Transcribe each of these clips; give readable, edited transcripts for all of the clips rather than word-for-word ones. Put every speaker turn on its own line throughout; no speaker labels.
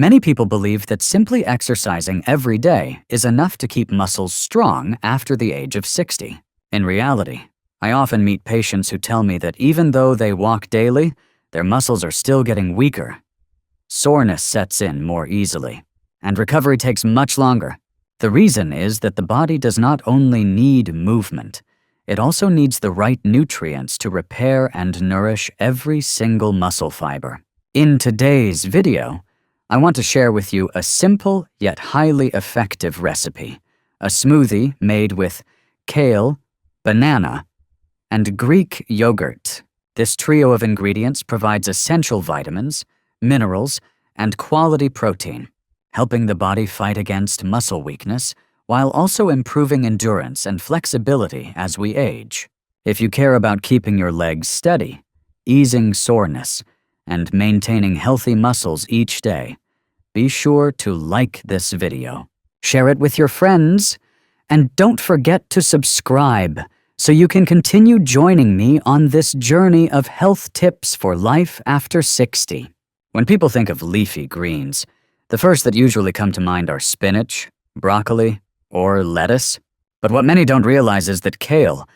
Many people believe that simply exercising every day is enough to keep muscles strong after the age of 60. In reality, I often meet patients who tell me that even though they walk daily, their muscles are still getting weaker. Soreness sets in more easily, and recovery takes much longer. The reason is that the body does not only need movement, it also needs the right nutrients to repair and nourish every single muscle fiber. In today's video, I want to share with you a simple yet highly effective recipe, a smoothie made with kale, banana, and Greek yogurt. This trio of ingredients provides essential vitamins, minerals, and quality protein, helping the body fight against muscle weakness while also improving endurance and flexibility as we age. If you care about keeping your legs steady, easing soreness, and maintaining healthy muscles each day, be sure to like this video, share it with your friends, and don't forget to subscribe so you can continue joining me on this journey of health tips for life after 60. When people think of leafy greens, the first that usually come to mind are spinach, broccoli, or lettuce. But what many don't realize is that kale,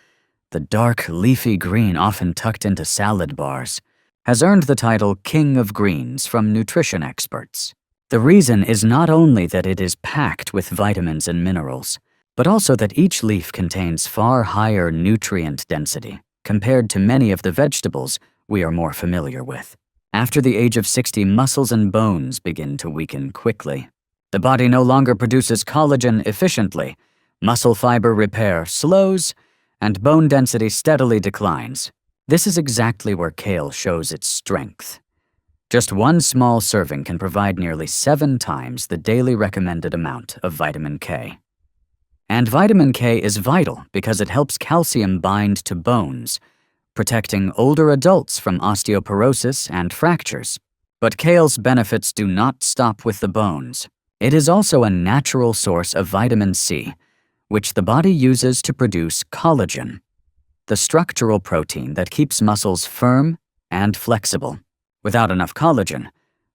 the dark leafy green often tucked into salad bars, has earned the title King of Greens from nutrition experts. The reason is not only that it is packed with vitamins and minerals, but also that each leaf contains far higher nutrient density compared to many of the vegetables we are more familiar with. After the age of 60, muscles and bones begin to weaken quickly. The body no longer produces collagen efficiently, muscle fiber repair slows, and bone density steadily declines. This is exactly where kale shows its strength. Just one small serving can provide nearly 7 times the daily recommended amount of vitamin K. And vitamin K is vital because it helps calcium bind to bones, protecting older adults from osteoporosis and fractures. But kale's benefits do not stop with the bones. It is also a natural source of vitamin C, which the body uses to produce collagen, the structural protein that keeps muscles firm and flexible. Without enough collagen,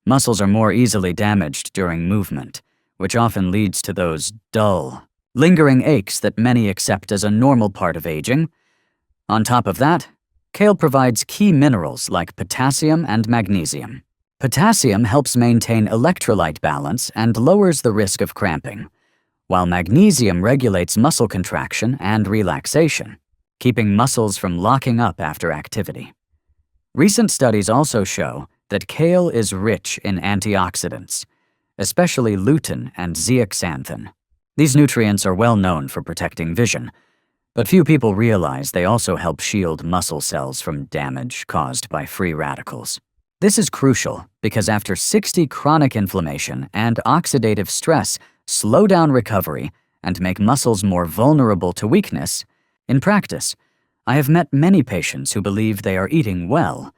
muscles are more easily damaged during movement, which often leads to those dull, lingering aches that many accept as a normal part of aging. On top of that, kale provides key minerals like potassium and magnesium. Potassium helps maintain electrolyte balance and lowers the risk of cramping, while magnesium regulates muscle contraction and relaxation, keeping muscles from locking up after activity. Recent studies also show that kale is rich in antioxidants, especially lutein and zeaxanthin. These nutrients are well known for protecting vision, but few people realize they also help shield muscle cells from damage caused by free radicals. This is crucial because after 60, chronic inflammation and oxidative stress slow down recovery and make muscles more vulnerable to weakness. In practice, I have met many patients who believe they are eating well,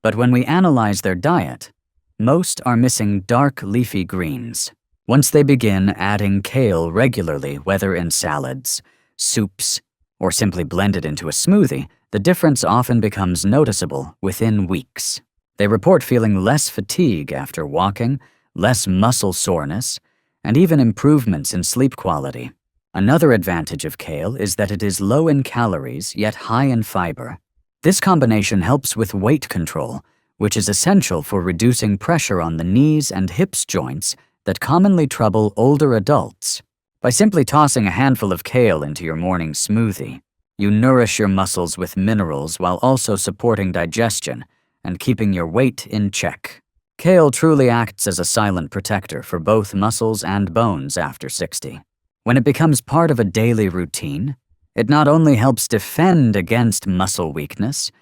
but when we analyze their diet, most are missing dark leafy greens. Once they begin adding kale regularly, whether in salads, soups, or simply blended into a smoothie, the difference often becomes noticeable within weeks. They report feeling less fatigue after walking, less muscle soreness, and even improvements in sleep quality. Another advantage of kale is that it is low in calories yet high in fiber. This combination helps with weight control, which is essential for reducing pressure on the knees and hips joints that commonly trouble older adults. By simply tossing a handful of kale into your morning smoothie, you nourish your muscles with minerals while also supporting digestion and keeping your weight in check. Kale truly acts as a silent protector for both muscles and bones after 60. When it becomes part of a daily routine, it not only helps defend against muscle weakness,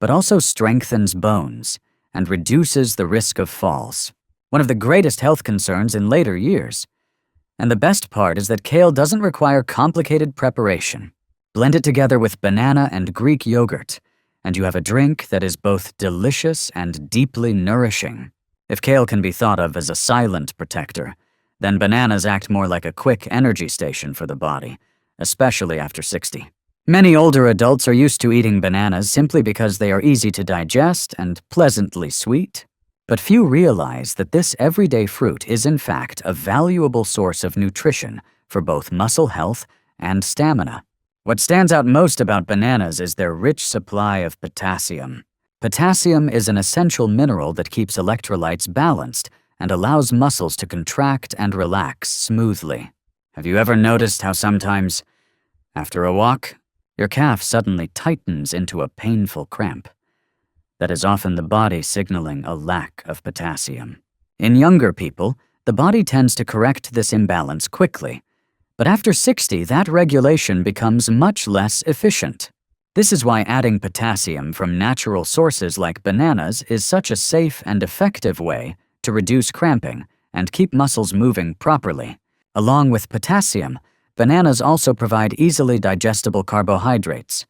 but also strengthens bones and reduces the risk of falls, one of the greatest health concerns in later years. And the best part is that kale doesn't require complicated preparation. Blend it together with banana and Greek yogurt, and you have a drink that is both delicious and deeply nourishing. If kale can be thought of as a silent protector, then bananas act more like a quick energy station for the body, especially after 60. Many older adults are used to eating bananas simply because they are easy to digest and pleasantly sweet. But few realize that this everyday fruit is in fact a valuable source of nutrition for both muscle health and stamina. What stands out most about bananas is their rich supply of potassium. Potassium is an essential mineral that keeps electrolytes balanced and allows muscles to contract and relax smoothly. Have you ever noticed how sometimes, after a walk, your calf suddenly tightens into a painful cramp? That is often the body signaling a lack of potassium. In younger people, the body tends to correct this imbalance quickly, but after 60, that regulation becomes much less efficient. This is why adding potassium from natural sources like bananas is such a safe and effective way to reduce cramping and keep muscles moving properly. Along with potassium, bananas also provide easily digestible carbohydrates.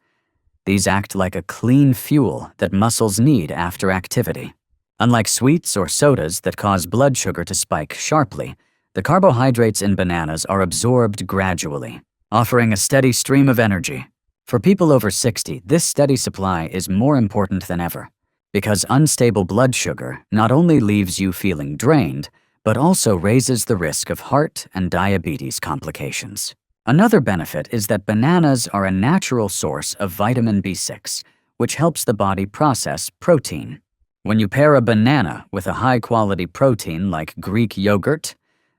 These act like a clean fuel that muscles need after activity. Unlike sweets or sodas that cause blood sugar to spike sharply, the carbohydrates in bananas are absorbed gradually, offering a steady stream of energy. For people over 60, this steady supply is more important than ever, because unstable blood sugar not only leaves you feeling drained, but also raises the risk of heart and diabetes complications. Another benefit is that bananas are a natural source of vitamin B6, which helps the body process protein. When you pair a banana with a high-quality protein like Greek yogurt,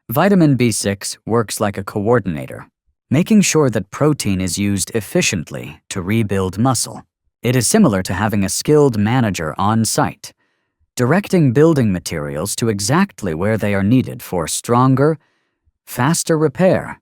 vitamin B6 works like a coordinator, making sure that protein is used efficiently to rebuild muscle. It is similar to having a skilled manager on site, directing building materials to exactly where they are needed for stronger, faster repair.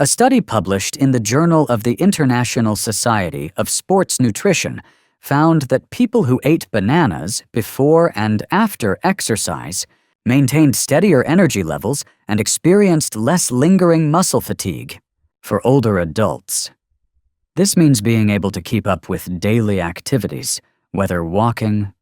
A study published in the Journal of the International Society of Sports Nutrition found that people who ate bananas before and after exercise maintained steadier energy levels and experienced less lingering muscle fatigue. For older adults, this means being able to keep up with daily activities, whether walking,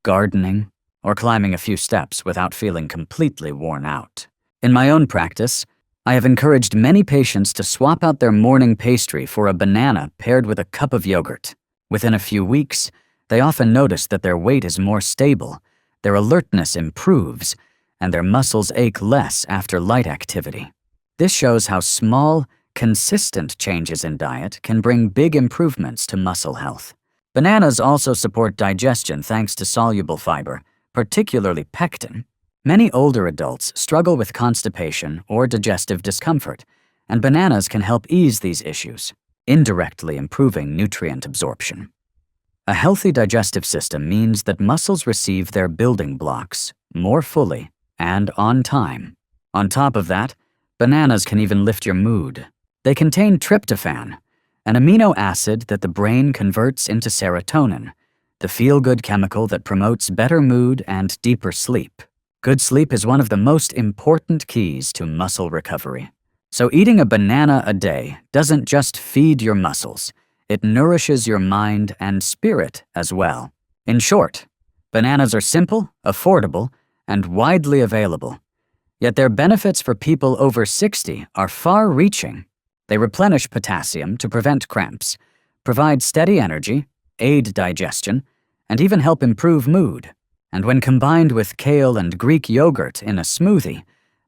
gardening, or climbing a few steps without feeling completely worn out. In my own practice, I have encouraged many patients to swap out their morning pastry for a banana paired with a cup of yogurt. Within a few weeks, they often notice that their weight is more stable, their alertness improves, and their muscles ache less after light activity. This shows how small, consistent changes in diet can bring big improvements to muscle health. Bananas also support digestion thanks to soluble fiber, particularly pectin. Many older adults struggle with constipation or digestive discomfort, and bananas can help ease these issues, indirectly improving nutrient absorption. A healthy digestive system means that muscles receive their building blocks more fully and on time. On top of that, bananas can even lift your mood. They contain tryptophan, an amino acid that the brain converts into serotonin, the feel-good chemical that promotes better mood and deeper sleep. Good sleep is one of the most important keys to muscle recovery. So eating a banana a day doesn't just feed your muscles, it nourishes your mind and spirit as well. In short, bananas are simple, affordable, and widely available. Yet their benefits for people over 60 are far-reaching. They replenish potassium to prevent cramps, provide steady energy, aid digestion, and even help improve mood. And when combined with kale and Greek yogurt in a smoothie,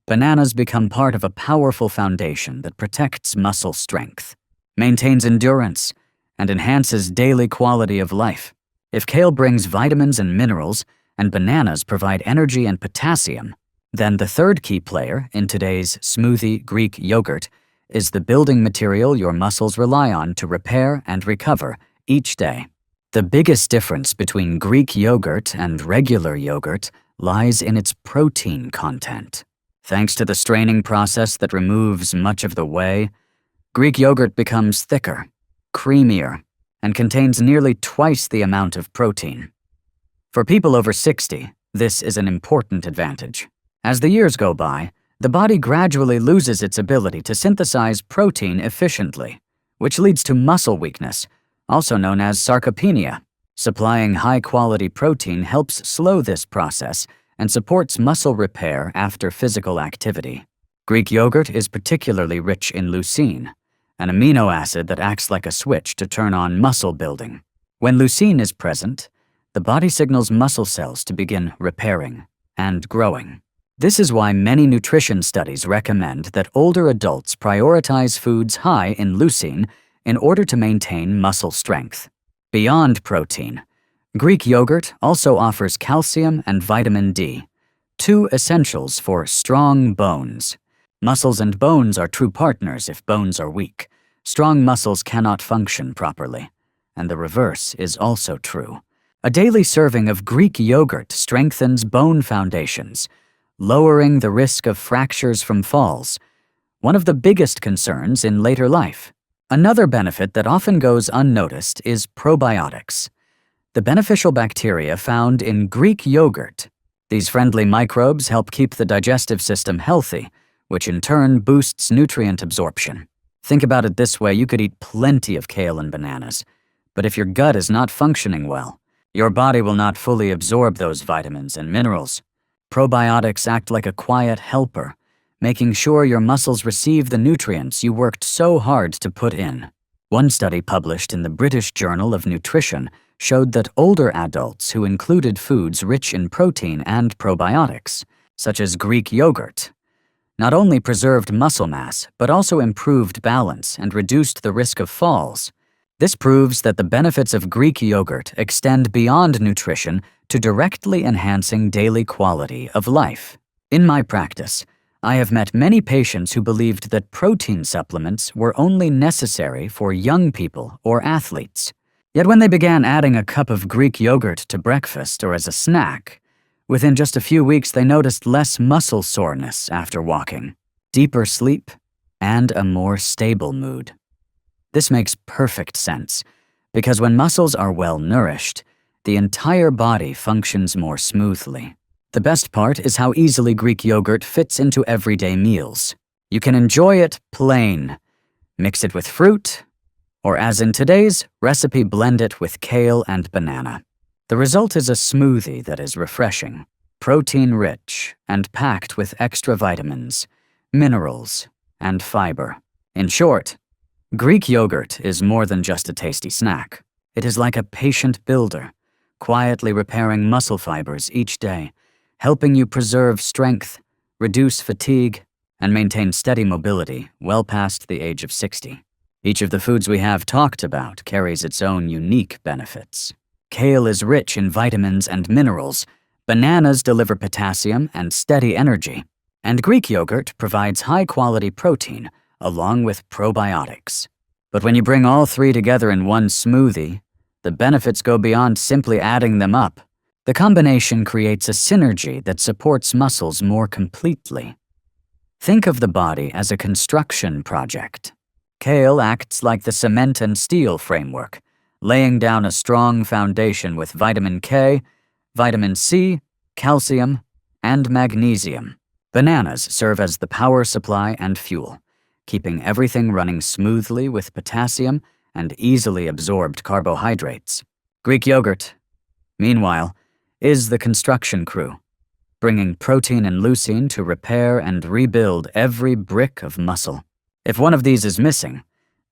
bananas become part of a powerful foundation that protects muscle strength, maintains endurance, and enhances daily quality of life. If kale brings vitamins and minerals, and bananas provide energy and potassium, then the third key player in today's smoothie Greek yogurt is the building material your muscles rely on to repair and recover each day. The biggest difference between Greek yogurt and regular yogurt lies in its protein content. Thanks to the straining process that removes much of the whey, Greek yogurt becomes thicker, creamier, and contains nearly twice the amount of protein. For people over 60, this is an important advantage. As the years go by, the body gradually loses its ability to synthesize protein efficiently, which leads to muscle weakness, also known as sarcopenia. Supplying high-quality protein helps slow this process and supports muscle repair after physical activity. Greek yogurt is particularly rich in leucine, an amino acid that acts like a switch to turn on muscle building. When leucine is present, the body signals muscle cells to begin repairing and growing. This is why many nutrition studies recommend that older adults prioritize foods high in leucine in order to maintain muscle strength. Beyond protein, Greek yogurt also offers calcium and vitamin D, two essentials for strong bones. Muscles and bones are true partners if bones are weak. Strong muscles cannot function properly, and the reverse is also true. A daily serving of Greek yogurt strengthens bone foundations, lowering the risk of fractures from falls, one of the biggest concerns in later life. Another benefit that often goes unnoticed is probiotics, the beneficial bacteria found in Greek yogurt. These friendly microbes help keep the digestive system healthy, which in turn boosts nutrient absorption. Think about it this way: you could eat plenty of kale and bananas, but if your gut is not functioning well, your body will not fully absorb those vitamins and minerals. Probiotics act like a quiet helper, making sure your muscles receive the nutrients you worked so hard to put in. One study published in the British Journal of Nutrition showed that older adults who included foods rich in protein and probiotics, such as Greek yogurt, not only preserved muscle mass, but also improved balance and reduced the risk of falls. This proves that the benefits of Greek yogurt extend beyond nutrition to directly enhancing daily quality of life. In my practice, I have met many patients who believed that protein supplements were only necessary for young people or athletes. Yet when they began adding a cup of Greek yogurt to breakfast or as a snack, within just a few weeks they noticed less muscle soreness after walking, deeper sleep, and a more stable mood. This makes perfect sense, because when muscles are well nourished, the entire body functions more smoothly. The best part is how easily Greek yogurt fits into everyday meals. You can enjoy it plain, mix it with fruit, or as in today's recipe, blend it with kale and banana. The result is a smoothie that is refreshing, protein-rich, and packed with extra vitamins, minerals, and fiber. In short, Greek yogurt is more than just a tasty snack. It is like a patient builder, quietly repairing muscle fibers each day, helping you preserve strength, reduce fatigue, and maintain steady mobility well past the age of 60. Each of the foods we have talked about carries its own unique benefits. Kale is rich in vitamins and minerals, bananas deliver potassium and steady energy, and Greek yogurt provides high-quality protein along with probiotics. But when you bring all three together in one smoothie, the benefits go beyond simply adding them up. The combination creates a synergy that supports muscles more completely. Think of the body as a construction project. Kale acts like the cement and steel framework, laying down a strong foundation with vitamin K, vitamin C, calcium, and magnesium. Bananas serve as the power supply and fuel, keeping everything running smoothly with potassium and easily absorbed carbohydrates. Greek yogurt, meanwhile, is the construction crew, bringing protein and leucine to repair and rebuild every brick of muscle. If one of these is missing,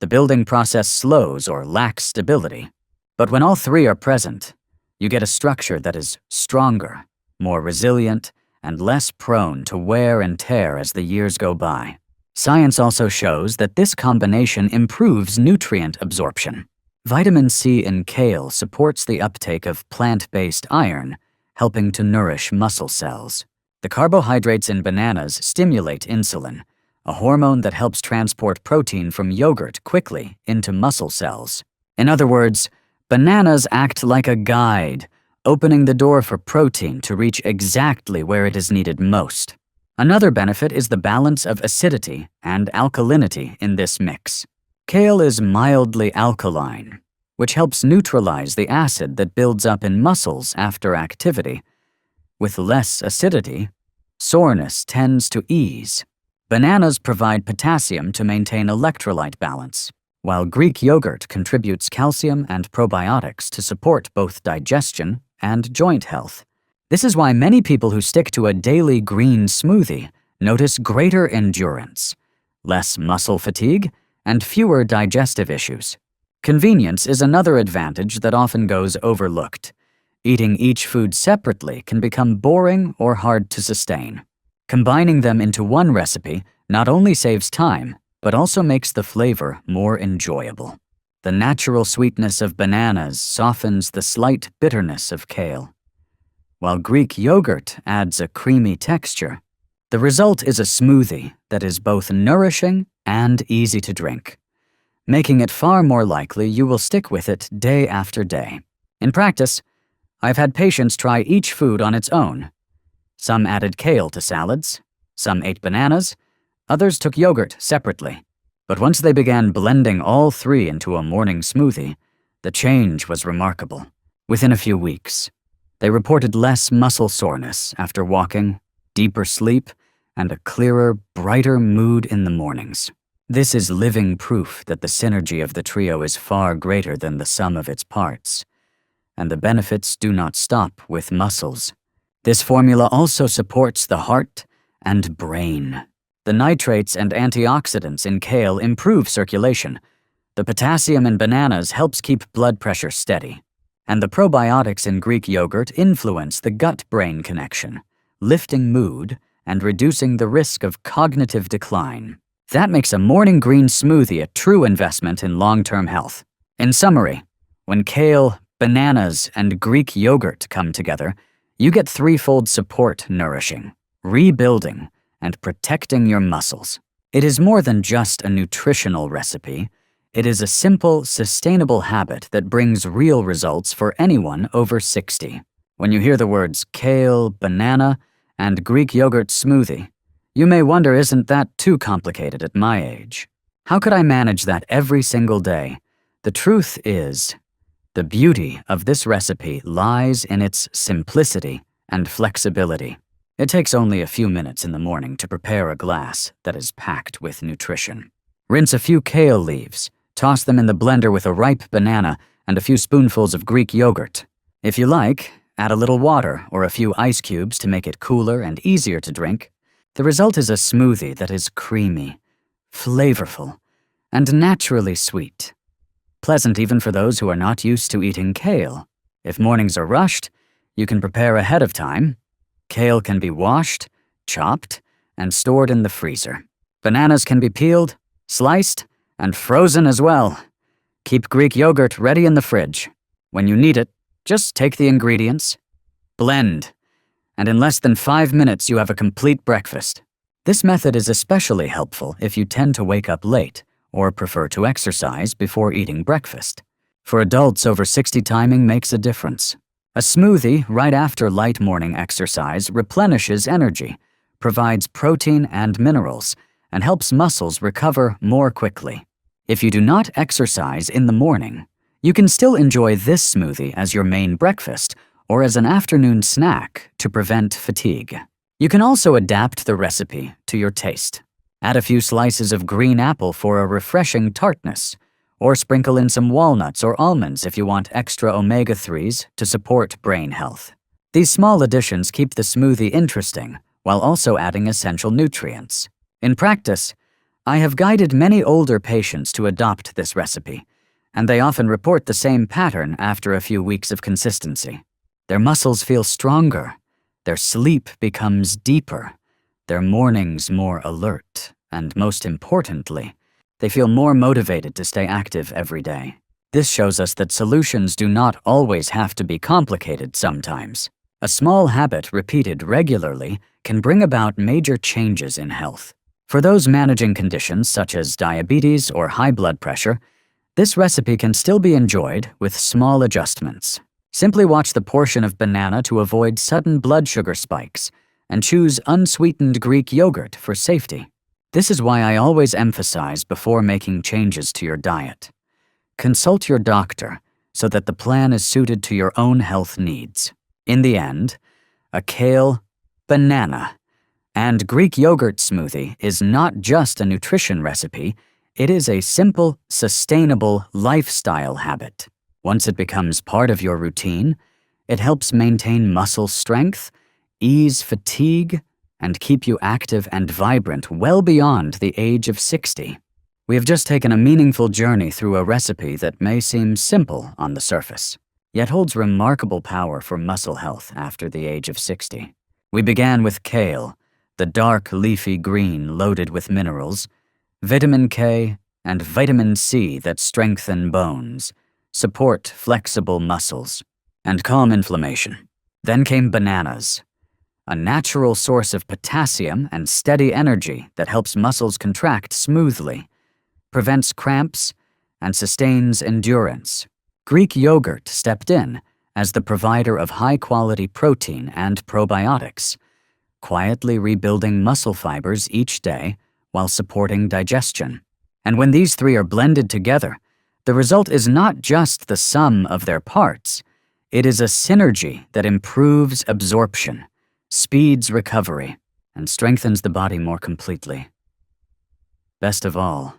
the building process slows or lacks stability. But when all three are present, you get a structure that is stronger, more resilient, and less prone to wear and tear as the years go by. Science also shows that this combination improves nutrient absorption. Vitamin C in kale supports the uptake of plant-based iron, helping to nourish muscle cells. The carbohydrates in bananas stimulate insulin, a hormone that helps transport protein from yogurt quickly into muscle cells. In other words, bananas act like a guide, opening the door for protein to reach exactly where it is needed most. Another benefit is the balance of acidity and alkalinity in this mix. Kale is mildly alkaline, which helps neutralize the acid that builds up in muscles after activity. With less acidity, soreness tends to ease. Bananas provide potassium to maintain electrolyte balance, while Greek yogurt contributes calcium and probiotics to support both digestion and joint health. This is why many people who stick to a daily green smoothie notice greater endurance, less muscle fatigue, and fewer digestive issues. Convenience is another advantage that often goes overlooked. Eating each food separately can become boring or hard to sustain. Combining them into one recipe not only saves time, but also makes the flavor more enjoyable. The natural sweetness of bananas softens the slight bitterness of kale, while Greek yogurt adds a creamy texture. The result is a smoothie that is both nourishing and easy to drink, making it far more likely you will stick with it day after day. In practice, I've had patients try each food on its own. Some added kale to salads, some ate bananas, others took yogurt separately. But once they began blending all three into a morning smoothie, the change was remarkable. Within a few weeks, they reported less muscle soreness after walking, deeper sleep, and a clearer, brighter mood in the mornings. This is living proof that the synergy of the trio is far greater than the sum of its parts, and the benefits do not stop with muscles. This formula also supports the heart and brain. The nitrates and antioxidants in kale improve circulation. The potassium in bananas helps keep blood pressure steady. And the probiotics in Greek yogurt influence the gut-brain connection, lifting mood and reducing the risk of cognitive decline. That makes a morning green smoothie a true investment in long-term health. In summary, when kale, bananas, and Greek yogurt come together, you get threefold support nourishing, rebuilding, and protecting your muscles. It is more than just a nutritional recipe. It is a simple, sustainable habit that brings real results for anyone over 60. When you hear the words kale, banana, and Greek yogurt smoothie, you may wonder, isn't that too complicated at my age? How could I manage that every single day? The truth is, the beauty of this recipe lies in its simplicity and flexibility. It takes only a few minutes in the morning to prepare a glass that is packed with nutrition. Rinse a few kale leaves, toss them in the blender with a ripe banana and a few spoonfuls of Greek yogurt. If you like, add a little water or a few ice cubes to make it cooler and easier to drink. The result is a smoothie that is creamy, flavorful, and naturally sweet. Pleasant even for those who are not used to eating kale. If mornings are rushed, you can prepare ahead of time. Kale can be washed, chopped, and stored in the freezer. Bananas can be peeled, sliced, and frozen as well. Keep Greek yogurt ready in the fridge. When you need it, just take the ingredients, blend, and in less than 5 minutes you have a complete breakfast. This method is especially helpful if you tend to wake up late or prefer to exercise before eating breakfast. For adults over 60, timing makes a difference. A smoothie right after light morning exercise replenishes energy, provides protein and minerals, and helps muscles recover more quickly. If you do not exercise in the morning, you can still enjoy this smoothie as your main breakfast or as an afternoon snack to prevent fatigue. You can also adapt the recipe to your taste. Add a few slices of green apple for a refreshing tartness, or sprinkle in some walnuts or almonds if you want extra omega-3s to support brain health. These small additions keep the smoothie interesting while also adding essential nutrients. In practice, I have guided many older patients to adopt this recipe, and they often report the same pattern after a few weeks of consistency. Their muscles feel stronger, their sleep becomes deeper, their mornings more alert, and most importantly, they feel more motivated to stay active every day. This shows us that solutions do not always have to be complicated sometimes. A small habit repeated regularly can bring about major changes in health. For those managing conditions such as diabetes or high blood pressure, this recipe can still be enjoyed with small adjustments. Simply watch the portion of banana to avoid sudden blood sugar spikes, and choose unsweetened Greek yogurt for safety. This is why I always emphasize before making changes to your diet. Consult your doctor so that the plan is suited to your own health needs. In the end, a kale, banana, and Greek yogurt smoothie is not just a nutrition recipe, it is a simple, sustainable lifestyle habit. Once it becomes part of your routine, it helps maintain muscle strength, ease fatigue, and keep you active and vibrant well beyond the age of 60. We have just taken a meaningful journey through a recipe that may seem simple on the surface. yet holds remarkable power for muscle health after the age of 60. We began with kale, the dark leafy green loaded with minerals, vitamin K, and vitamin C that strengthen bones, support flexible muscles, and calm inflammation. Then came bananas, a natural source of potassium and steady energy that helps muscles contract smoothly, prevents cramps, and sustains endurance. Greek yogurt stepped in as the provider of high-quality protein and probiotics, quietly rebuilding muscle fibers each day while supporting digestion. And when these three are blended together, the result is not just the sum of their parts. It is a synergy that improves absorption, speeds recovery, and strengthens the body more completely. Best of all,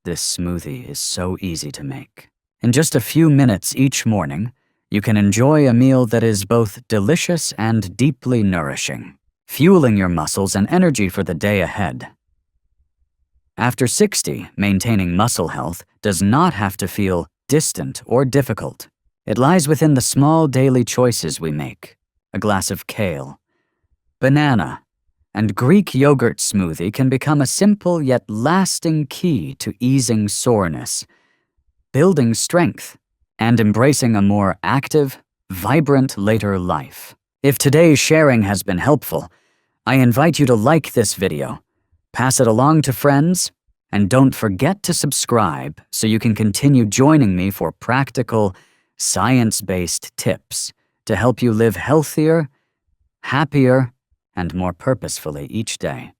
this smoothie is so easy to make. In just a few minutes each morning, you can enjoy a meal that is both delicious and deeply nourishing, fueling your muscles and energy for the day ahead. After 60, maintaining muscle health does not have to feel distant or difficult. It lies within the small daily choices we make: a glass of kale, banana, and Greek yogurt smoothie can become a simple yet lasting key to easing soreness, building strength, and embracing a more active, vibrant later life. If today's sharing has been helpful, I invite you to like this video, pass it along to friends, and don't forget to subscribe so you can continue joining me for practical, science-based tips to help you live healthier, happier, and more purposefully each day.